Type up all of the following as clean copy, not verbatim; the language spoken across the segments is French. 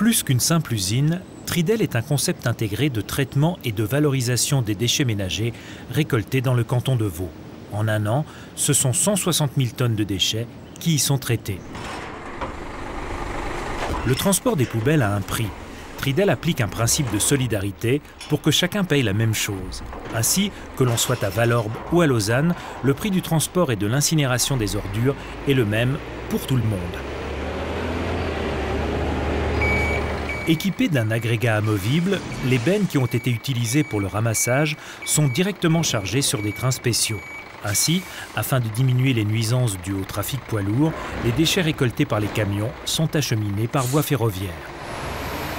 Plus qu'une simple usine, Tridel est un concept intégré de traitement et de valorisation des déchets ménagers récoltés dans le canton de Vaud. En un an, ce sont 160 000 tonnes de déchets qui y sont traités. Le transport des poubelles a un prix. Tridel applique un principe de solidarité pour que chacun paye la même chose. Ainsi, que l'on soit à Vallorbe ou à Lausanne, le prix du transport et de l'incinération des ordures est le même pour tout le monde. Équipés d'un agrégat amovible, les bennes qui ont été utilisées pour le ramassage sont directement chargées sur des trains spéciaux. Ainsi, afin de diminuer les nuisances dues au trafic poids lourd, les déchets récoltés par les camions sont acheminés par voie ferroviaire.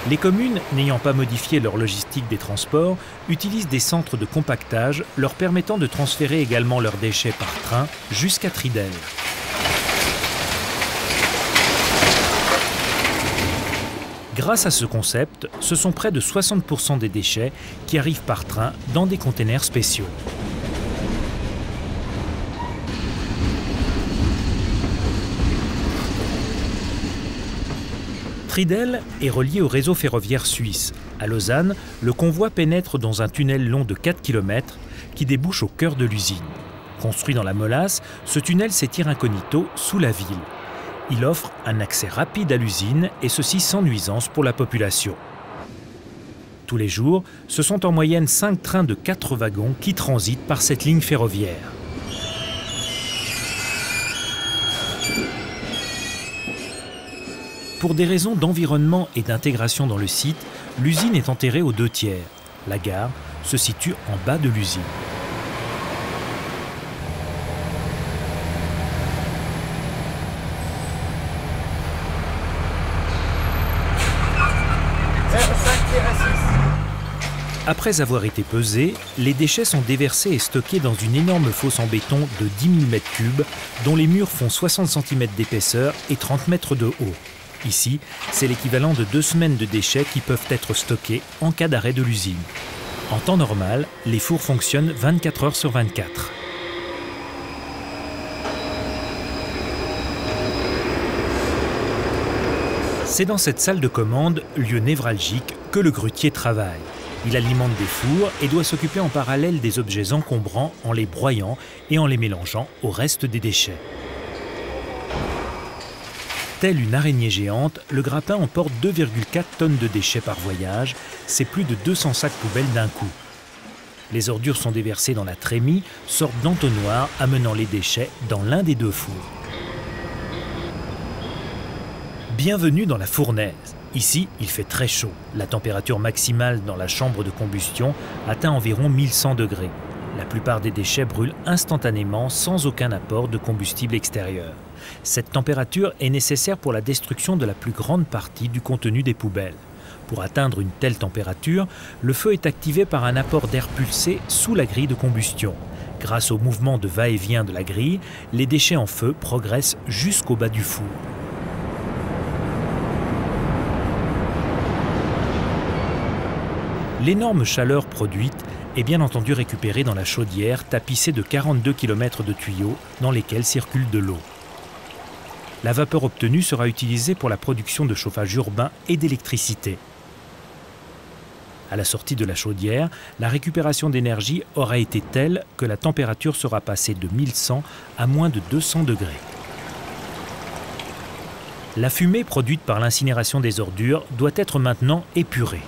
Les communes, n'ayant pas modifié leur logistique des transports, utilisent des centres de compactage leur permettant de transférer également leurs déchets par train jusqu'à Tridel. Grâce à ce concept, ce sont près de 60% des déchets qui arrivent par train dans des containers spéciaux. Tridel est relié au réseau ferroviaire suisse. À Lausanne, le convoi pénètre dans un tunnel long de 4 km qui débouche au cœur de l'usine. Construit dans la Molasse, ce tunnel s'étire incognito sous la ville. Il offre un accès rapide à l'usine et ceci sans nuisance pour la population. Tous les jours, ce sont en moyenne 5 trains de 4 wagons qui transitent par cette ligne ferroviaire. Pour des raisons d'environnement et d'intégration dans le site, l'usine est enterrée aux 2/3. La gare se situe en bas de l'usine. Après avoir été pesés, les déchets sont déversés et stockés dans une énorme fosse en béton de 10 000 m3, dont les murs font 60 cm d'épaisseur et 30 mètres de haut. Ici, c'est l'équivalent de 2 semaines de déchets qui peuvent être stockés en cas d'arrêt de l'usine. En temps normal, les fours fonctionnent 24 heures sur 24. C'est dans cette salle de commande, lieu névralgique, que le grutier travaille. Il alimente des fours et doit s'occuper en parallèle des objets encombrants en les broyant et en les mélangeant au reste des déchets. Telle une araignée géante, le grappin emporte 2,4 tonnes de déchets par voyage. C'est plus de 200 sacs poubelles d'un coup. Les ordures sont déversées dans la trémie, sorte d'entonnoir amenant les déchets dans l'un des 2 fours. Bienvenue dans la fournaise. Ici, il fait très chaud. La température maximale dans la chambre de combustion atteint environ 1100 degrés. La plupart des déchets brûlent instantanément sans aucun apport de combustible extérieur. Cette température est nécessaire pour la destruction de la plus grande partie du contenu des poubelles. Pour atteindre une telle température, le feu est activé par un apport d'air pulsé sous la grille de combustion. Grâce au mouvement de va-et-vient de la grille, les déchets en feu progressent jusqu'au bas du four. L'énorme chaleur produite est bien entendu récupérée dans la chaudière tapissée de 42 km de tuyaux dans lesquels circule de l'eau. La vapeur obtenue sera utilisée pour la production de chauffage urbain et d'électricité. À la sortie de la chaudière, la récupération d'énergie aura été telle que la température sera passée de 1100 à moins de 200 degrés. La fumée produite par l'incinération des ordures doit être maintenant épurée.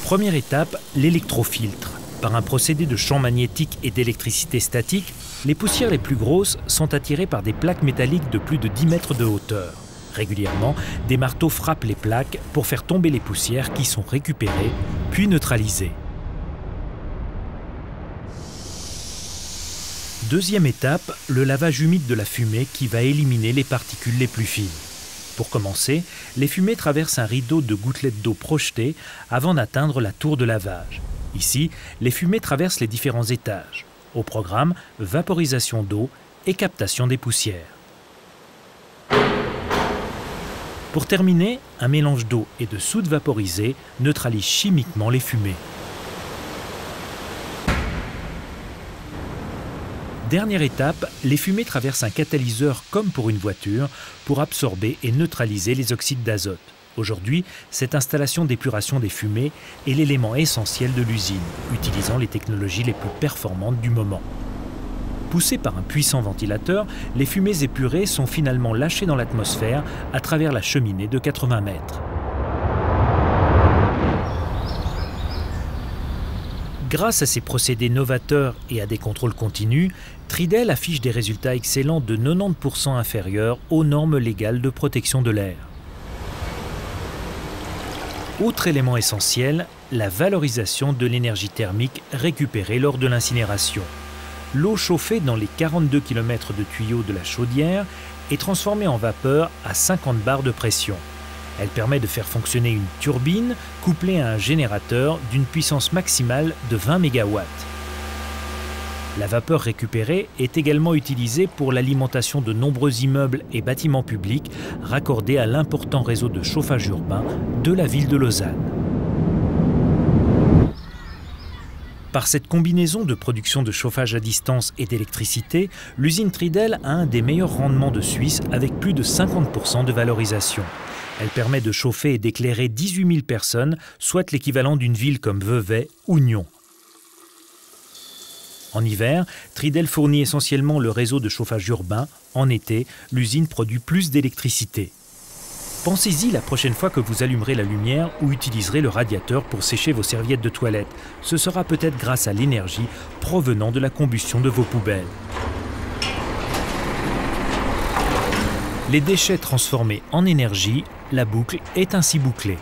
Première étape, l'électrofiltre. Par un procédé de champ magnétique et d'électricité statique, les poussières les plus grosses sont attirées par des plaques métalliques de plus de 10 mètres de hauteur. Régulièrement, des marteaux frappent les plaques pour faire tomber les poussières qui sont récupérées, puis neutralisées. Deuxième étape, le lavage humide de la fumée qui va éliminer les particules les plus fines. Pour commencer, les fumées traversent un rideau de gouttelettes d'eau projetées avant d'atteindre la tour de lavage. Ici, les fumées traversent les différents étages. Au programme, vaporisation d'eau et captation des poussières. Pour terminer, un mélange d'eau et de soude vaporisée neutralise chimiquement les fumées. Dernière étape, les fumées traversent un catalyseur comme pour une voiture pour absorber et neutraliser les oxydes d'azote. Aujourd'hui, cette installation d'épuration des fumées est l'élément essentiel de l'usine, utilisant les technologies les plus performantes du moment. Poussées par un puissant ventilateur, les fumées épurées sont finalement lâchées dans l'atmosphère à travers la cheminée de 80 mètres. Grâce à ces procédés novateurs et à des contrôles continus, Tridel affiche des résultats excellents de 90% inférieurs aux normes légales de protection de l'air. Autre élément essentiel, la valorisation de l'énergie thermique récupérée lors de l'incinération. L'eau chauffée dans les 42 km de tuyaux de la chaudière est transformée en vapeur à 50 bars de pression. Elle permet de faire fonctionner une turbine couplée à un générateur d'une puissance maximale de 20 MW. La vapeur récupérée est également utilisée pour l'alimentation de nombreux immeubles et bâtiments publics raccordés à l'important réseau de chauffage urbain de la ville de Lausanne. Par cette combinaison de production de chauffage à distance et d'électricité, l'usine Tridel a un des meilleurs rendements de Suisse avec plus de 50% de valorisation. Elle permet de chauffer et d'éclairer 18 000 personnes, soit l'équivalent d'une ville comme Vevey ou Nyon. En hiver, Tridel fournit essentiellement le réseau de chauffage urbain. En été, l'usine produit plus d'électricité. Pensez-y la prochaine fois que vous allumerez la lumière ou utiliserez le radiateur pour sécher vos serviettes de toilette. Ce sera peut-être grâce à l'énergie provenant de la combustion de vos poubelles. Les déchets transformés en énergie, la boucle est ainsi bouclée.